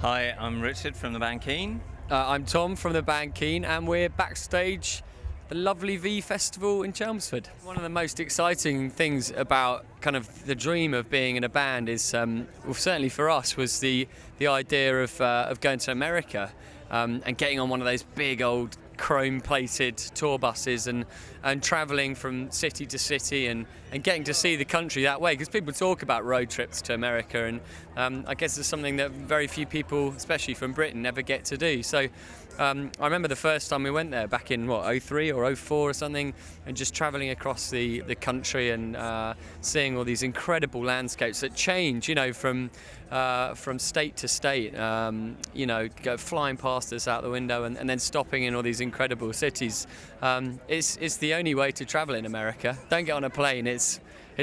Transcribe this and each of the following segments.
Hi, I'm Richard from the band Keane. I'm Tom from the band Keane, and we're backstage the lovely V Festival in Chelmsford. One of the most exciting things about kind of the dream of being in a band is, well, certainly for us, was the idea of going to America and getting on one of those big old chrome-plated tour buses and travelling from city to city and getting to see the country that way, because people talk about road trips to America, and I guess it's something that very few people, especially from Britain, never get to do. So I remember the first time we went there back in, '03 or '04 or something, and just travelling across the country and seeing all these incredible landscapes that change, from state to state, go flying past us out the window and then stopping in all these incredible cities. It's the only way to travel in America. Don't get on a plane, it's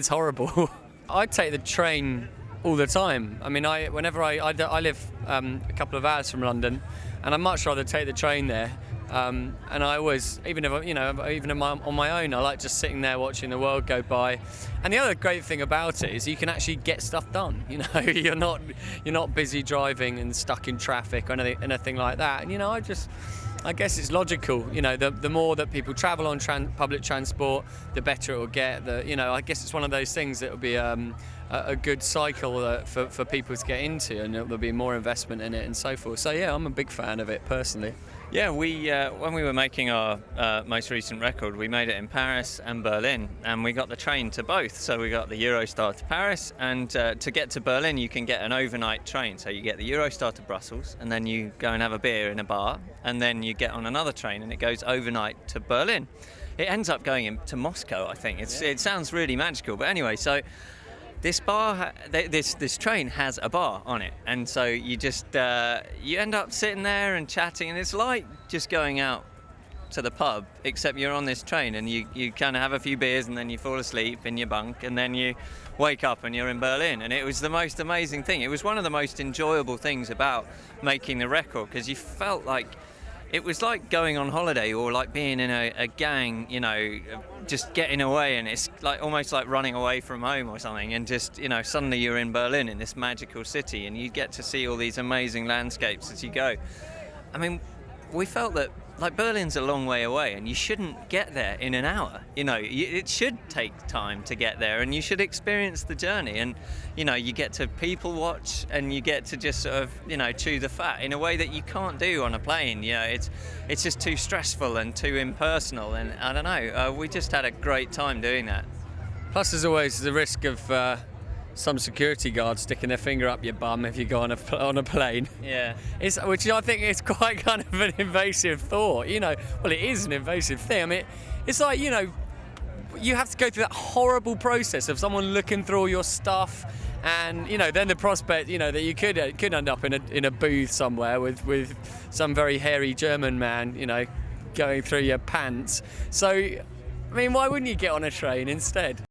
horrible. I take the train all the time. I mean, whenever I live a couple of hours from London, and I'd much rather take the train there. And I always, even on my own, I like just sitting there watching the world go by. And the other great thing about it is you can actually get stuff done. You're not busy driving and stuck in traffic or anything like that. And I guess it's logical. The more that people travel on public transport, the better it will get. I guess it's one of those things that will be a good cycle for people to get into, and there'll be more investment in it and so forth. So yeah, I'm a big fan of it personally. Yeah, when we were making our most recent record, we made it in Paris and Berlin, and we got the train to both. So we got the Eurostar to Paris, and to get to Berlin you can get an overnight train. So you get the Eurostar to Brussels, and then you go and have a beer in a bar, and then you get on another train and it goes overnight to Berlin. It ends up going to Moscow, I think. It sounds really magical, but anyway, so this bar, this train has a bar on it, and so you just you end up sitting there and chatting, and it's like just going out to the pub, except you're on this train, and you kind of have a few beers, and then you fall asleep in your bunk, and then you wake up and you're in Berlin. And it was the most amazing thing. It was one of the most enjoyable things about making the record, because you felt like it was like going on holiday, or like being in a gang, just getting away, and it's like almost like running away from home or something, and just, suddenly you're in Berlin, in this magical city, and you get to see all these amazing landscapes as you go. I mean, we felt that Berlin's a long way away, and you shouldn't get there in an hour. It should take time to get there, and you should experience the journey. And you get to people watch, and you get to just sort of chew the fat in a way that you can't do on a plane. It's just too stressful and too impersonal, and I don't know. We just had a great time doing that. Plus, there's always the risk of some security guards sticking their finger up your bum if you go on a plane. Yeah. Which I think is quite kind of an invasive thought. Well, it is an invasive thing. I mean, it's like, you have to go through that horrible process of someone looking through all your stuff, and then the prospect, that you could end up in a booth somewhere with some very hairy German man, going through your pants. So, I mean, why wouldn't you get on a train instead?